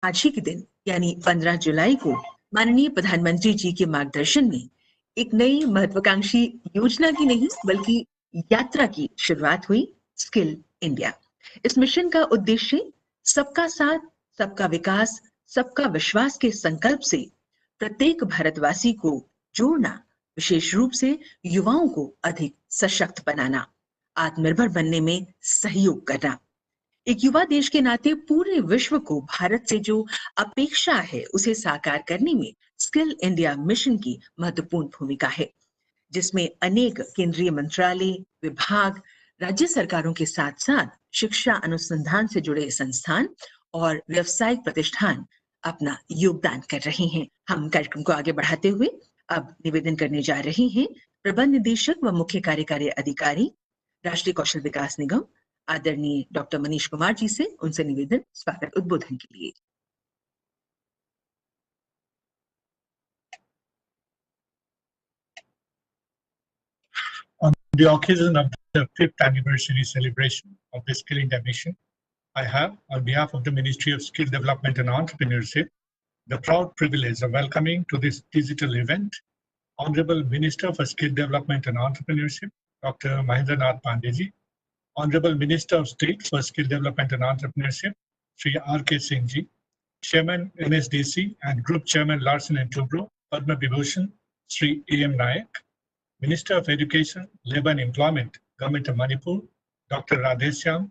आज ही के दिन यानी 15 जुलाई को माननीय प्रधानमंत्री जी के मार्गदर्शन में एक नई महत्वाकांक्षी योजना की नहीं बल्कि यात्रा की शुरुआत हुई, स्किल इंडिया। इस मिशन का उद्देश्य सबका साथ, सबका विकास, सबका विश्वास के संकल्प से प्रत्येक भारतवासी को जोड़ना, विशेष रूप से युवाओं को अधिक सशक्त बनाना, आत्मनिर्भर बनने में सहयोग करना। एक युवा देश के नाते पूरे विश्व को भारत से जो अपेक्षा है उसे साकार करने में स्किल इंडिया मिशन की महत्वपूर्ण भूमिका है, जिसमें अनेक केंद्रीय मंत्रालय, विभाग, राज्य सरकारों के साथ साथ शिक्षा अनुसंधान से जुड़े संस्थान और व्यावसायिक प्रतिष्ठान अपना योगदान कर रहे हैं। हम कार्यक्रम को आगे बढ़ाते हुए अब निवेदन करने जा रहे हैं प्रबंध निदेशक व मुख्य कार्यकारी अधिकारी, राष्ट्रीय कौशल विकास निगम, आदरणीय डॉक्टर मनीष कुमार जी से। उनसे निवेदन स्वागत उद्बोधन के लिए। On the occasion of the 5th anniversary celebration of the Skill India Mission, I have, on behalf of the Ministry of Skill Development and Entrepreneurship, the proud privilege of welcoming to this digital event Honorable Minister for Skill Development and Entrepreneurship, Dr. Mahendranath Pandeyji, Honorable Minister of State for Skill Development and Entrepreneurship, Sri R.K. Singh Ji, Chairman NSDC and Group Chairman Larsen and Toubro, Padma Vibhushan, Sri A.M. Nayak, Minister of Education, Labour and Employment, Government of Manipur, Dr. Radheshyam,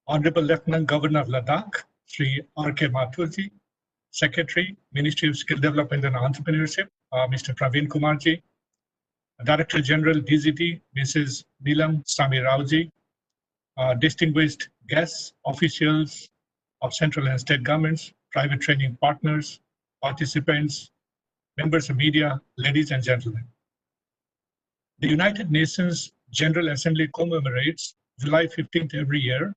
Honorable Lieutenant Governor of Ladakh, Sri R.K. Mathurji, Secretary, Ministry of Skill Development and Entrepreneurship, Mr. Praveen Kumarji, Director General DGT, Mrs. Neelam Sami Raoji, distinguished guests, officials of central and state governments, private training partners, participants, members of media, ladies and gentlemen. The United Nations General Assembly commemorates July 15th every year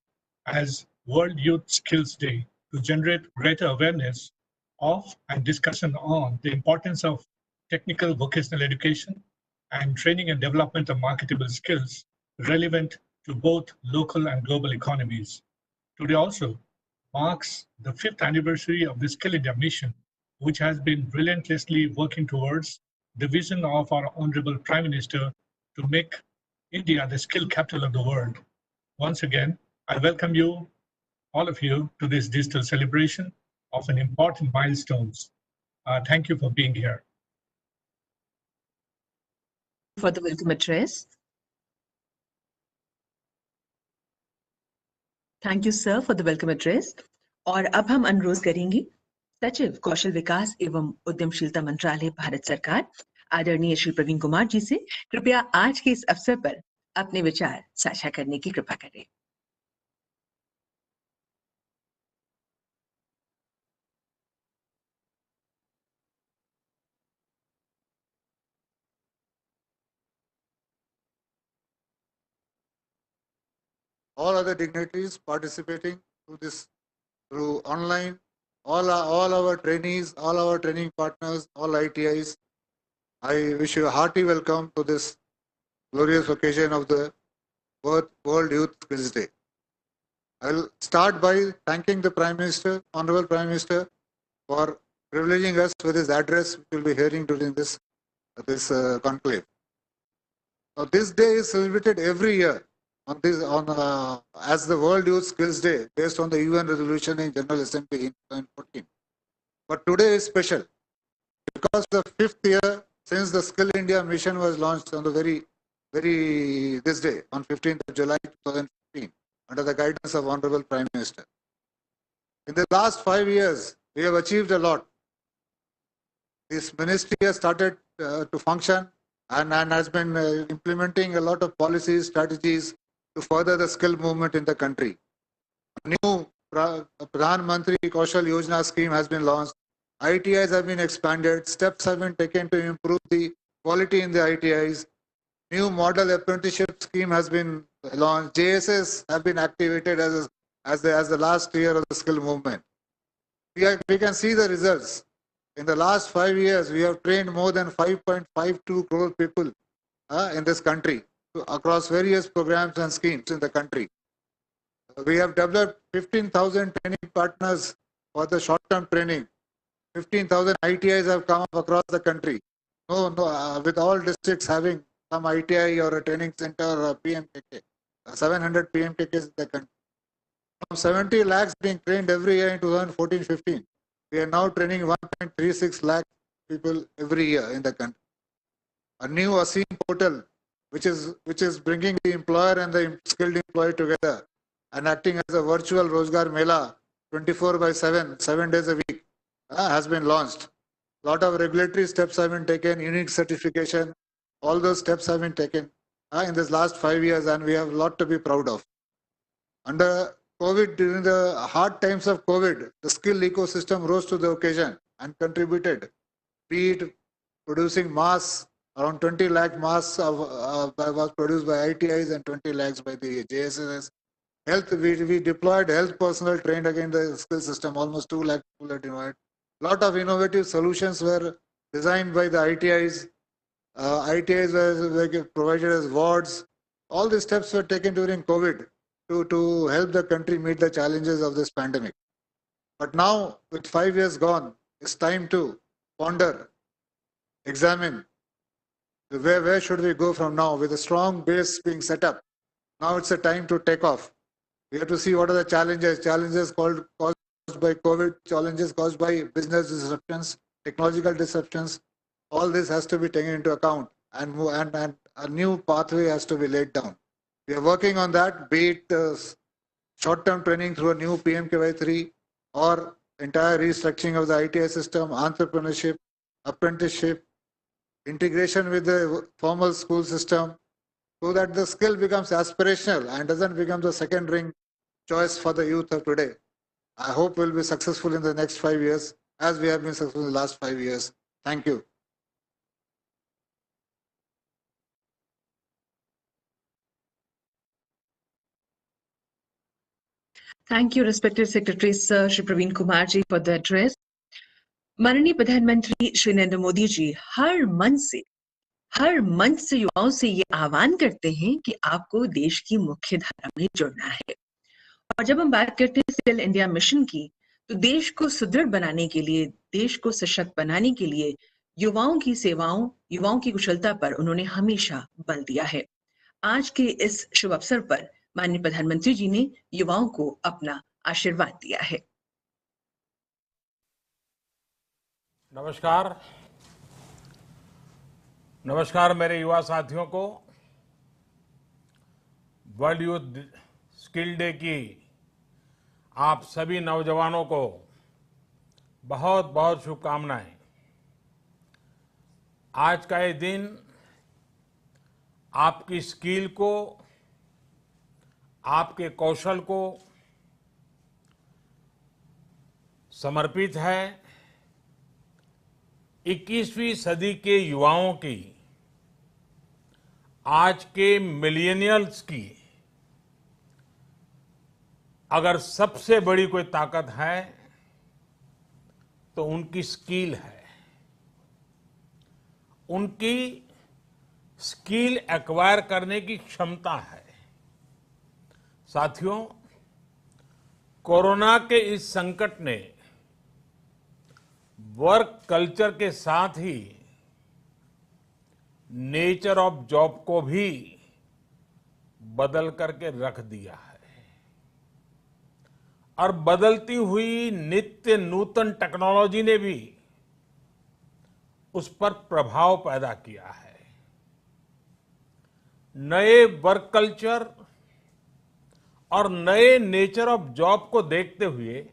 as World Youth Skills Day to generate greater awareness of and discussion on the importance of technical vocational education and training and development of marketable skills relevant to both local and global economies. Today also marks the 5th anniversary of the Skill India mission, which has been relentlessly working towards the vision of our Honorable Prime Minister to make India the skill capital of the world. Once again, I welcome you, all of you, to this digital celebration of an important milestones. Thank you for being here. For the welcome address. Thank you, sir, for the welcome address. और अब हम अनुरोध करेंगे सचिव कौशल विकास एवं उद्यमशीलता मंत्रालय भारत सरकार आदरणीय श्री प्रवीण कुमार जी से कृपया आज के इस अवसर पर अपने विचार साझा करने की कृपा करें। All other dignitaries participating through online, all our trainees, all our training partners, all ITIs, I wish you a hearty welcome to this glorious occasion of the World Youth Skills Day. I will start by thanking the Prime Minister, Honorable Prime Minister, for privileging us with his address, which we will be hearing during this conclave. Now, this day is celebrated every year as the World Youth Skills Day, based on the UN resolution in General Assembly in 2014. But today is special because the 5th year since the Skill India mission was launched on the this day, on 15th of July 2015, under the guidance of Honorable Prime Minister. In the last 5 years, we have achieved a lot. This ministry has started to function and has been implementing a lot of policies, strategies to further the skill movement in the country. A new Pradhan Mantri Kaushal Yojana scheme has been launched. ITIs have been expanded. Steps have been taken to improve the quality in the ITIs. New model apprenticeship scheme has been launched. JSS have been activated as the last year of the skill movement. We can see the results. In the last 5 years, we have trained more than 5.52 crore people in this country across various programs and schemes in the country. We have developed 15,000 training partners for the short-term training. 15,000 ITIs have come up across the country. With all districts having some ITI or a training center or a PMKK, 700 PMKKs in the country. From 70 lakhs being trained every year in 2014-15, we are now training 1.36 lakh people every year in the country. A new ASEAN portal, which is bringing the employer and the skilled employee together and acting as a virtual Rozgar Mela 24/7, 7 days a week, has been launched. A lot of regulatory steps have been taken, unique certification, all those steps have been taken in this last 5 years, and we have a lot to be proud of. Under COVID, during the hard times of COVID, the skill ecosystem rose to the occasion and contributed, be it producing masks. Around 20 lakh masks was produced by ITIs and 20 lakhs by the JSS. Health, we deployed health personnel trained again the skill system, almost 2 lakh people are deployed. Lot of innovative solutions were designed by the ITIs. ITIs were provided as wards. All these steps were taken during COVID to help the country meet the challenges of this pandemic. But now, with 5 years gone, it's time to ponder, examine, where should we go from now? With a strong base being set up, now it's a time to take off. We have to see what are the challenges caused by COVID, challenges caused by business disruptions, technological disruptions. All this has to be taken into account, and a new pathway has to be laid down. We are working on that, be it short-term training through a new PMKY3 or entire restructuring of the ITI system, entrepreneurship, apprenticeship, integration with the formal school system, so that the skill becomes aspirational and doesn't become the second-ring choice for the youth of today. I hope we'll be successful in the next 5 years, as we have been successful in the last 5 years. Thank you. Thank you, respected Secretary Sir Shri Praveen Kumar ji, for the address. माननीय प्रधानमंत्री श्री नरेंद्र मोदी जी हर मंच से युवाओं से ये आह्वान करते हैं कि आपको देश की मुख्य धारा में जुड़ना है। और जब हम बात करते हैं स्किल इंडिया मिशन की, तो देश को सुदृढ़ बनाने के लिए, देश को सशक्त बनाने के लिए युवाओं की सेवाओं, युवाओं की कुशलता पर उन्होंने हमेशा बल दिया है। आज के इस शुभ अवसर पर माननीय प्रधानमंत्री जी ने युवाओं को अपना आशीर्वाद दिया है। नमस्कार मेरे युवा साथियों को वर्ल्ड यूथ स्किल डे की आप सभी नौजवानों को बहुत बहुत शुभकामनाएं। आज का ये दिन आपकी स्किल को, आपके कौशल को समर्पित है। 21वीं सदी के युवाओं की, आज के मिलेनियल्स की अगर सबसे बड़ी कोई ताकत है तो उनकी स्किल है। उनकी स्किल एक्वायर करने की क्षमता है। साथियों, कोरोना के इस संकट ने वर्क कल्चर के साथ ही नेचर ऑफ जॉब को भी बदल करके रख दिया है और बदलती हुई नित्य नूतन टेक्नोलॉजी ने भी उस पर प्रभाव पैदा किया है। नए वर्क कल्चर और नए नेचर ऑफ जॉब को देखते हुए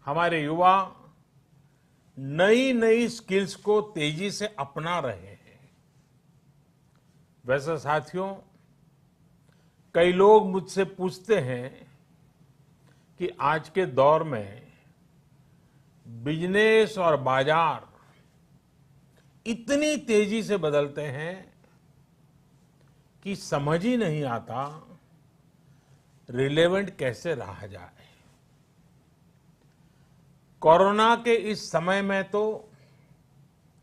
हमारे युवा नई नई स्किल्स को तेजी से अपना रहे हैं। वैसे साथियों, कई लोग मुझसे पूछते हैं कि आज के दौर में बिजनेस और बाजार इतनी तेजी से बदलते हैं कि समझ ही नहीं आता रिलेवेंट कैसे रहा जाए। कोरोना के इस समय में तो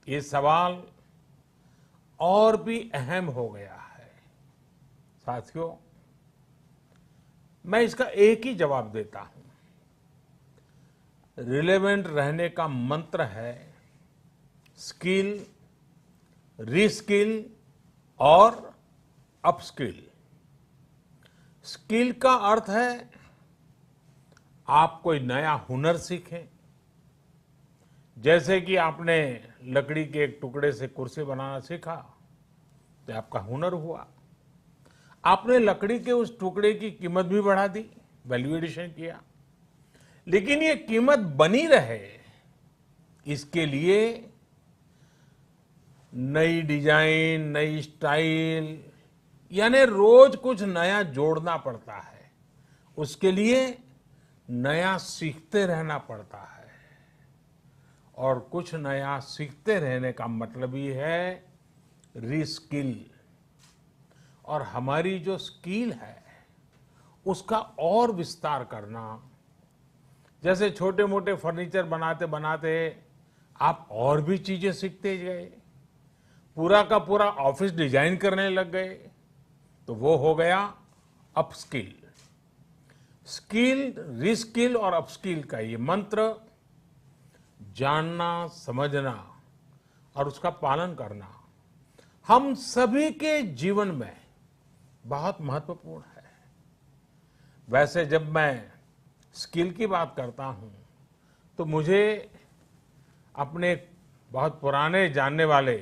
ये सवाल और भी अहम हो गया है। साथियों, मैं इसका एक ही जवाब देता हूं। रिलेवेंट रहने का मंत्र है स्किल, रीस्किल और अपस्किल। स्किल का अर्थ है आप कोई नया हुनर सीखें। जैसे कि आपने लकड़ी के एक टुकड़े से कुर्सी बनाना सीखा तो आपका हुनर हुआ। आपने लकड़ी के उस टुकड़े की कीमत भी बढ़ा दी, वैल्यू एडिशन किया। लेकिन ये कीमत बनी रहे इसके लिए नई डिजाइन, नई स्टाइल, यानी रोज कुछ नया जोड़ना पड़ता है। उसके लिए नया सीखते रहना पड़ता है। और कुछ नया सीखते रहने का मतलब ही है रीस्किल। और हमारी जो स्किल है उसका और विस्तार करना। जैसे छोटे मोटे फर्नीचर बनाते बनाते आप और भी चीजें सीखते गए, पूरा का पूरा ऑफिस डिजाइन करने लग गए, तो वो हो गया अपस्किल। स्किल, रीस्किल और अपस्किल का ये मंत्र जानना, समझना और उसका पालन करना हम सभी के जीवन में बहुत महत्वपूर्ण है। वैसे जब मैं स्किल की बात करता हूं तो मुझे अपने बहुत पुराने जानने वाले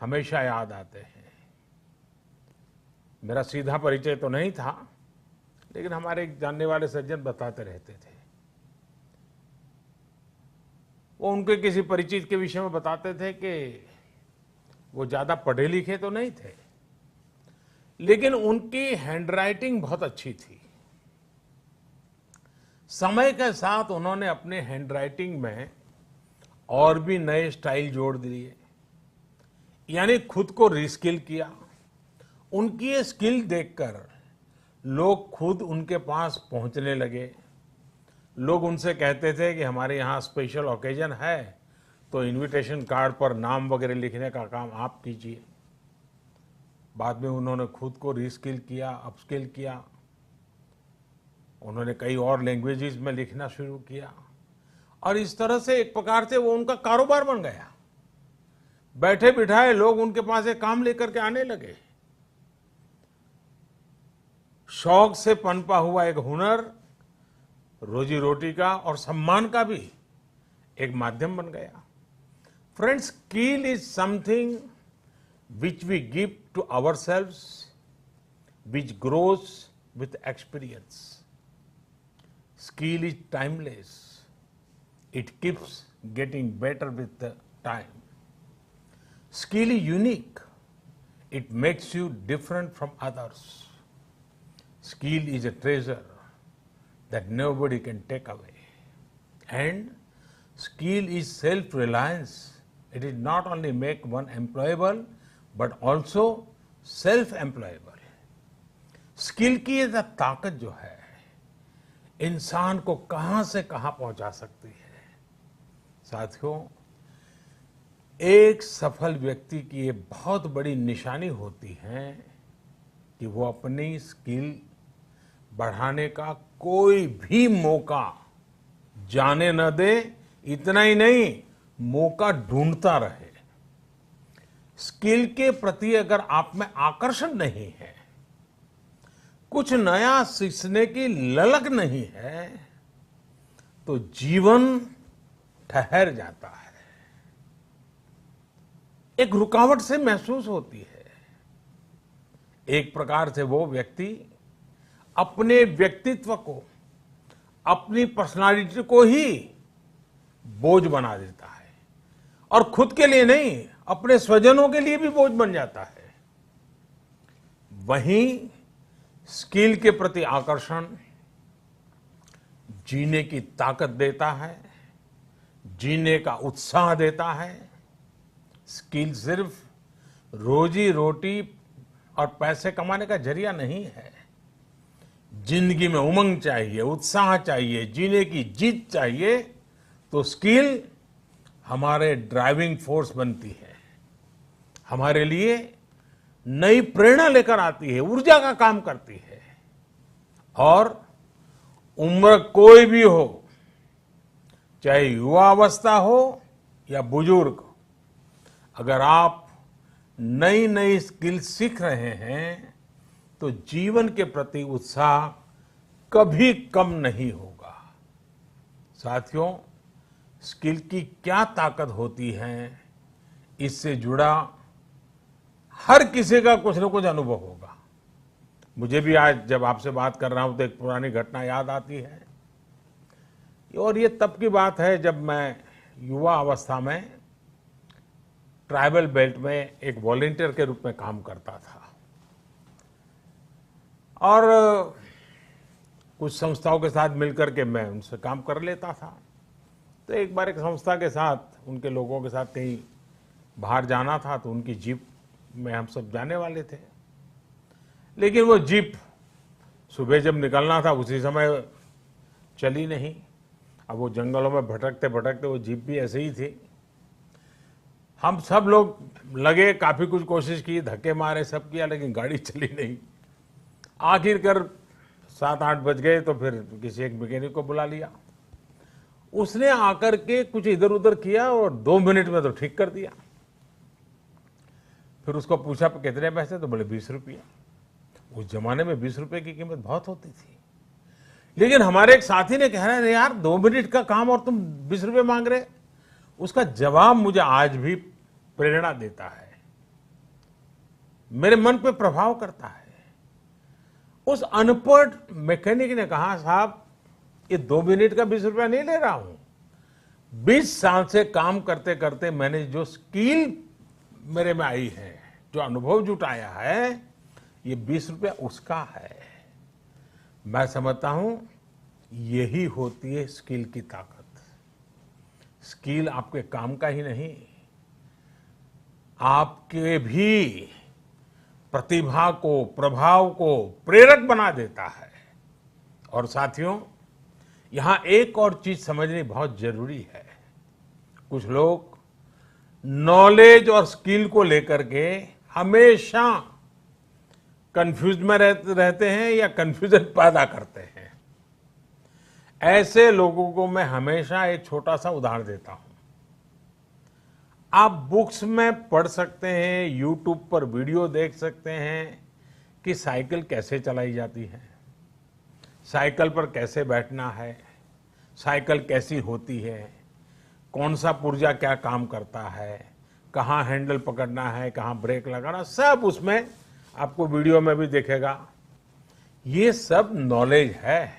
हमेशा याद आते हैं। मेरा सीधा परिचय तो नहीं था, लेकिन हमारे एक जानने वाले सज्जन बताते रहते थे। वो उनके किसी परिचित के विषय में बताते थे कि वो ज्यादा पढ़े लिखे तो नहीं थे, लेकिन उनकी हैंडराइटिंग बहुत अच्छी थी। समय के साथ उन्होंने अपने हैंडराइटिंग में और भी नए स्टाइल जोड़ दिए, यानी खुद को रीस्किल किया। उनकी ये स्किल देखकर लोग खुद उनके पास पहुंचने लगे। लोग उनसे कहते थे कि हमारे यहाँ स्पेशल ओकेजन है तो इनविटेशन कार्ड पर नाम वगैरह लिखने का काम आप कीजिए। बाद में उन्होंने खुद को रीस्किल किया, अपस्किल किया। उन्होंने कई और लैंग्वेजेस में लिखना शुरू किया और इस तरह से एक प्रकार से वो उनका कारोबार बन गया। बैठे बिठाए लोग उनके पास एक काम लेकर के आने लगे। शौक से पनपा हुआ एक हुनर रोजी रोटी का और सम्मान का भी एक माध्यम बन गया। Friends, skill is something which we give to ourselves, which grows with experience. Skill is timeless. It keeps getting better with the time. Skill is unique. It makes you different from others. Skill is a treasure that nobody can take away. And skill is self-reliance. It is not only make one employable, but also self-employable. Skill की ये ताकत जो है इंसान को कहां से कहां पहुंचा सकती है। साथियों, एक सफल व्यक्ति की ये बहुत बड़ी निशानी होती है कि वो अपनी स्किल बढ़ाने का कोई भी मौका जाने न दे। इतना ही नहीं, मौका ढूंढता रहे। स्किल के प्रति अगर आप में आकर्षण नहीं है, कुछ नया सीखने की ललक नहीं है, तो जीवन ठहर जाता है, एक रुकावट से महसूस होती है। एक प्रकार से वो व्यक्ति अपने व्यक्तित्व को, अपनी पर्सनालिटी को ही बोझ बना देता है और खुद के लिए नहीं, अपने स्वजनों के लिए भी बोझ बन जाता है। वहीं स्किल के प्रति आकर्षण जीने की ताकत देता है, जीने का उत्साह देता है। स्किल सिर्फ रोजी रोटी और पैसे कमाने का जरिया नहीं है। जिंदगी में उमंग चाहिए, उत्साह चाहिए, जीने की जीत चाहिए, तो स्किल हमारे ड्राइविंग फोर्स बनती है, हमारे लिए नई प्रेरणा लेकर आती है, ऊर्जा का काम करती है। और उम्र कोई भी हो, चाहे युवा अवस्था हो या बुजुर्ग, अगर आप नई नई स्किल सीख रहे हैं तो जीवन के प्रति उत्साह कभी कम नहीं होगा। साथियों, स्किल की क्या ताकत होती है, इससे जुड़ा हर किसी का कुछ न कुछ अनुभव होगा। मुझे भी आज जब आपसे बात कर रहा हूं तो एक पुरानी घटना याद आती है, और ये तब की बात है जब मैं युवा अवस्था में ट्राइबल बेल्ट में एक वॉलंटियर के रूप में काम करता था, और कुछ संस्थाओं के साथ मिलकर के मैं उनसे काम कर लेता था। तो एक बार एक संस्था के साथ, उनके लोगों के साथ कहीं बाहर जाना था, तो उनकी जीप में हम सब जाने वाले थे, लेकिन वो जीप सुबह जब निकलना था उसी समय चली नहीं। अब वो जंगलों में भटकते भटकते वो जीप भी ऐसे ही थी। हम सब लोग लगे, काफी कुछ कोशिश की, धक्के मारे, सब किया, लेकिन गाड़ी चली नहीं। आखिरकार 7-8 बज गए तो फिर किसी एक मैकेनिक को बुला लिया। उसने आकर के कुछ इधर उधर किया और 2 मिनट में तो ठीक कर दिया। फिर उसको पूछा कितने पैसे, तो बोले 20 रुपया। उस जमाने में 20 रुपए की कीमत बहुत होती थी, लेकिन हमारे एक साथी ने कह रहे यार 2 मिनट का काम और तुम 20 रुपए मांग रहे। उसका जवाब मुझे आज भी प्रेरणा देता है, मेरे मन पे प्रभाव करता है। उस अनपढ़ मैकेनिक ने कहा, साहब ये 2 मिनट का 20 रुपया नहीं ले रहा हूं, 20 साल से काम करते करते मैंने जो स्किल मेरे में आई है, जो अनुभव जुटाया है, ये 20 रुपया उसका है। मैं समझता हूं यही होती है स्किल की ताकत। स्किल आपके काम का ही नहीं, आपके भी प्रतिभा को, प्रभाव को प्रेरक बना देता है। और साथियों, यहां एक और चीज समझनी बहुत जरूरी है। कुछ लोग नॉलेज और स्किल को लेकर के हमेशा कंफ्यूज में रहते हैं या कंफ्यूजन पैदा करते हैं। ऐसे लोगों को मैं हमेशा एक छोटा सा उदाहरण देता हूं। आप बुक्स में पढ़ सकते हैं, यूट्यूब पर वीडियो देख सकते हैं कि साइकिल कैसे चलाई जाती है, साइकिल पर कैसे बैठना है, साइकिल कैसी होती है, कौन सा पुर्जा क्या काम करता है, कहाँ हैंडल पकड़ना है, कहाँ ब्रेक लगाना, सब उसमें आपको वीडियो में भी दिखेगा। ये सब नॉलेज है।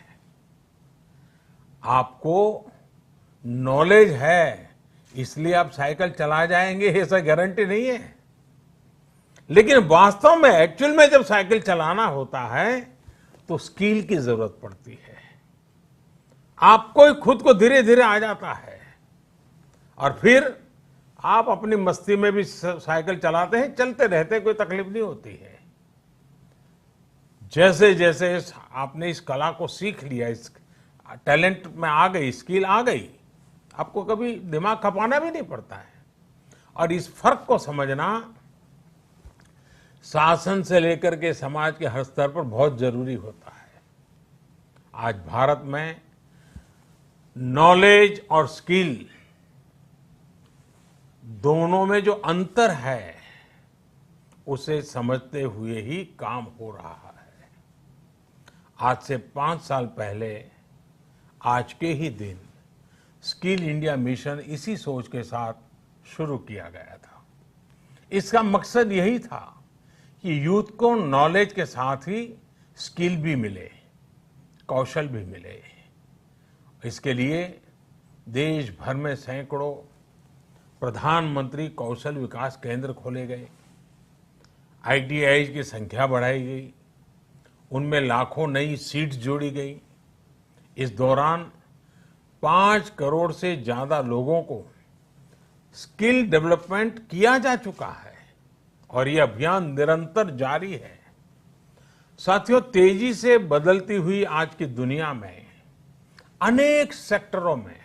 आपको नॉलेज है इसलिए आप साइकिल चला जाएंगे, ऐसा गारंटी नहीं है। लेकिन वास्तव में, एक्चुअल में जब साइकिल चलाना होता है तो स्किल की जरूरत पड़ती है। आपको ही खुद को धीरे धीरे आ जाता है, और फिर आप अपनी मस्ती में भी साइकिल चलाते हैं, चलते रहते, कोई तकलीफ नहीं होती है। जैसे जैसे आपने इस कला को सीख लिया, इस टैलेंट में आ गई, स्किल आ गई, आपको कभी दिमाग खपाना भी नहीं पड़ता है। और इस फर्क को समझना शासन से लेकर के समाज के हर स्तर पर बहुत जरूरी होता है। आज भारत में नॉलेज और स्किल दोनों में जो अंतर है, उसे समझते हुए ही काम हो रहा है। आज से 5 साल पहले आज के ही दिन स्किल इंडिया मिशन इसी सोच के साथ शुरू किया गया था। इसका मकसद यही था कि यूथ को नॉलेज के साथ ही स्किल भी मिले, कौशल भी मिले। इसके लिए देश भर में सैकड़ों प्रधानमंत्री कौशल विकास केंद्र खोले गए, ITI की संख्या बढ़ाई गई, उनमें लाखों नई सीट्स जोड़ी गई। इस दौरान 5 करोड़ से ज्यादा लोगों को स्किल डेवलपमेंट किया जा चुका है, और ये अभियान निरंतर जारी है। साथियों, तेजी से बदलती हुई आज की दुनिया में अनेक सेक्टरों में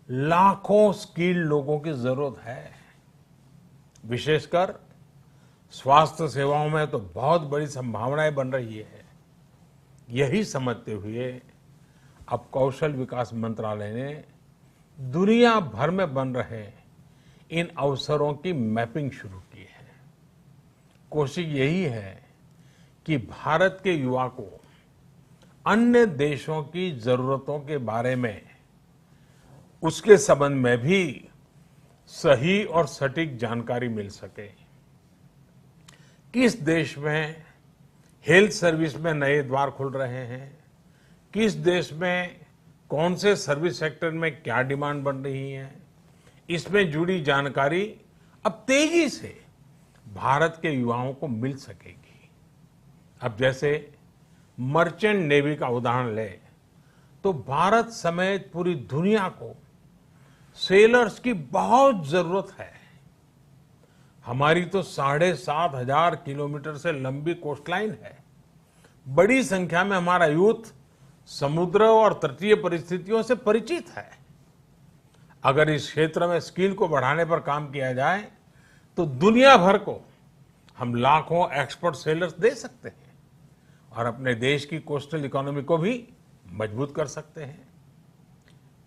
लाखों स्किल्ड लोगों की जरूरत है। विशेषकर स्वास्थ्य सेवाओं में तो बहुत बड़ी संभावनाएं बन रही है। यही समझते हुए अब कौशल विकास मंत्रालय ने दुनिया भर में बन रहे इन अवसरों की मैपिंग शुरू की है। कोशिश यही है कि भारत के युवा को अन्य देशों की जरूरतों के बारे में, उसके संबंध में भी सही और सटीक जानकारी मिल सके। किस देश में हेल्थ सर्विस में नए द्वार खुल रहे हैं, किस देश में कौन से सर्विस सेक्टर में क्या डिमांड बन रही है, इसमें जुड़ी जानकारी अब तेजी से भारत के युवाओं को मिल सकेगी। अब जैसे मर्चेंट नेवी का उदाहरण ले तो भारत समेत पूरी दुनिया को सेलर्स की बहुत जरूरत है। हमारी तो 7,500 किलोमीटर से लंबी कोस्टलाइन है। बड़ी संख्या में हमारा यूथ समुद्र और तटीय परिस्थितियों से परिचित है। अगर इस क्षेत्र में स्किल को बढ़ाने पर काम किया जाए तो दुनिया भर को हम लाखों एक्सपर्ट सेलर्स दे सकते हैं और अपने देश की कोस्टल इकोनॉमी को भी मजबूत कर सकते हैं।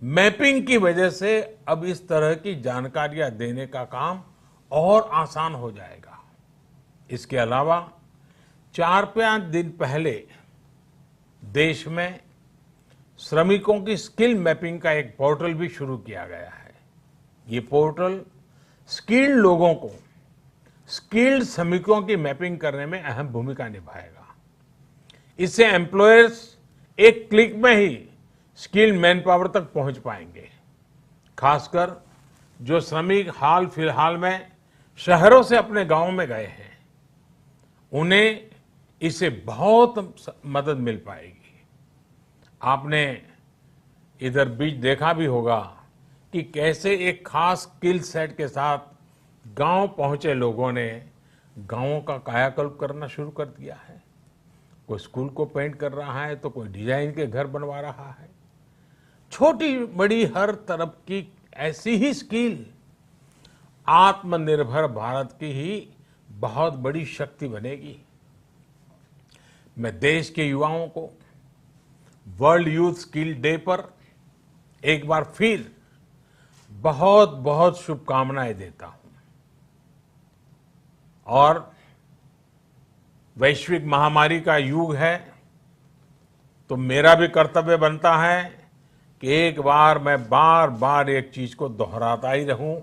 मैपिंग की वजह से अब इस तरह की जानकारियां देने का काम और आसान हो जाएगा। इसके अलावा 4-5 दिन पहले देश में श्रमिकों की स्किल मैपिंग का एक पोर्टल भी शुरू किया गया है। ये पोर्टल स्किल्ड लोगों को स्किल्ड श्रमिकों की मैपिंग करने में अहम भूमिका निभाएगा। इससे एम्प्लॉयर्स एक क्लिक में ही स्किल्ड मैन पावर तक पहुंच पाएंगे। खासकर जो श्रमिक हाल फिलहाल में शहरों से अपने गांव में गए हैं, उन्हें इससे बहुत मदद मिल पाएगी। आपने इधर बीच देखा भी होगा कि कैसे एक खास स्किल सेट के साथ गांव पहुंचे लोगों ने गांवों का कायाकल्प करना शुरू कर दिया है। कोई स्कूल को पेंट कर रहा है तो कोई डिजाइन के घर बनवा रहा है। छोटी बड़ी हर तरफ की ऐसी ही स्किल आत्मनिर्भर भारत की ही बहुत बड़ी शक्ति बनेगी। मैं देश के युवाओं को वर्ल्ड यूथ स्किल डे पर एक बार फिर बहुत बहुत शुभकामनाएं देता हूं और वैश्विक महामारी का युग है तो मेरा भी कर्तव्य बनता है कि एक बार मैं बार बार एक चीज को दोहराता ही रहूं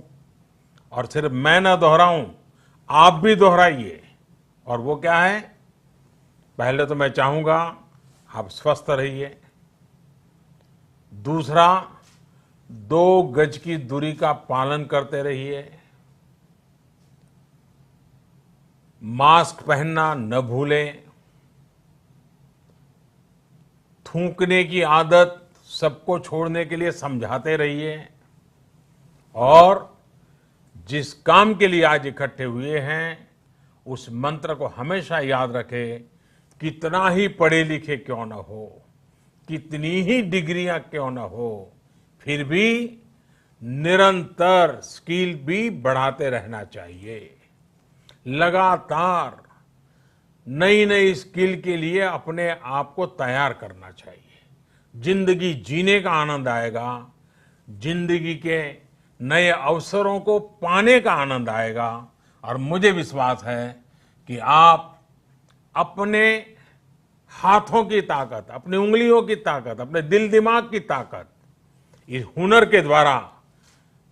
और सिर्फ मैं ना दोहराऊं, आप भी दोहराइए। और वो क्या है? पहले तो मैं चाहूंगा आप स्वस्थ रहिए। दूसरा, 2 गज की दूरी का पालन करते रहिए। मास्क पहनना न भूलें। थूकने की आदत सबको छोड़ने के लिए समझाते रहिए और जिस काम के लिए आज इकट्ठे हुए हैं उस मंत्र को हमेशा याद रखें। कितना ही पढ़े लिखे क्यों न हो, कितनी ही डिग्रियां क्यों न हो, फिर भी निरंतर स्किल भी बढ़ाते रहना चाहिए। लगातार नई नई स्किल के लिए अपने आप को तैयार करना चाहिए। जिंदगी जीने का आनंद आएगा, जिंदगी के नए अवसरों को पाने का आनंद आएगा और मुझे विश्वास है कि आप अपने हाथों की ताकत, अपनी उंगलियों की ताकत, अपने दिल दिमाग की ताकत इस हुनर के द्वारा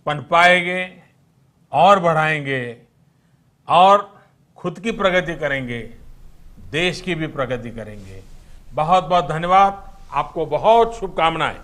पनपाएंगे और बढ़ाएंगे और खुद की प्रगति करेंगे, देश की भी प्रगति करेंगे। बहुत बहुत धन्यवाद। आपको बहुत शुभकामनाएं।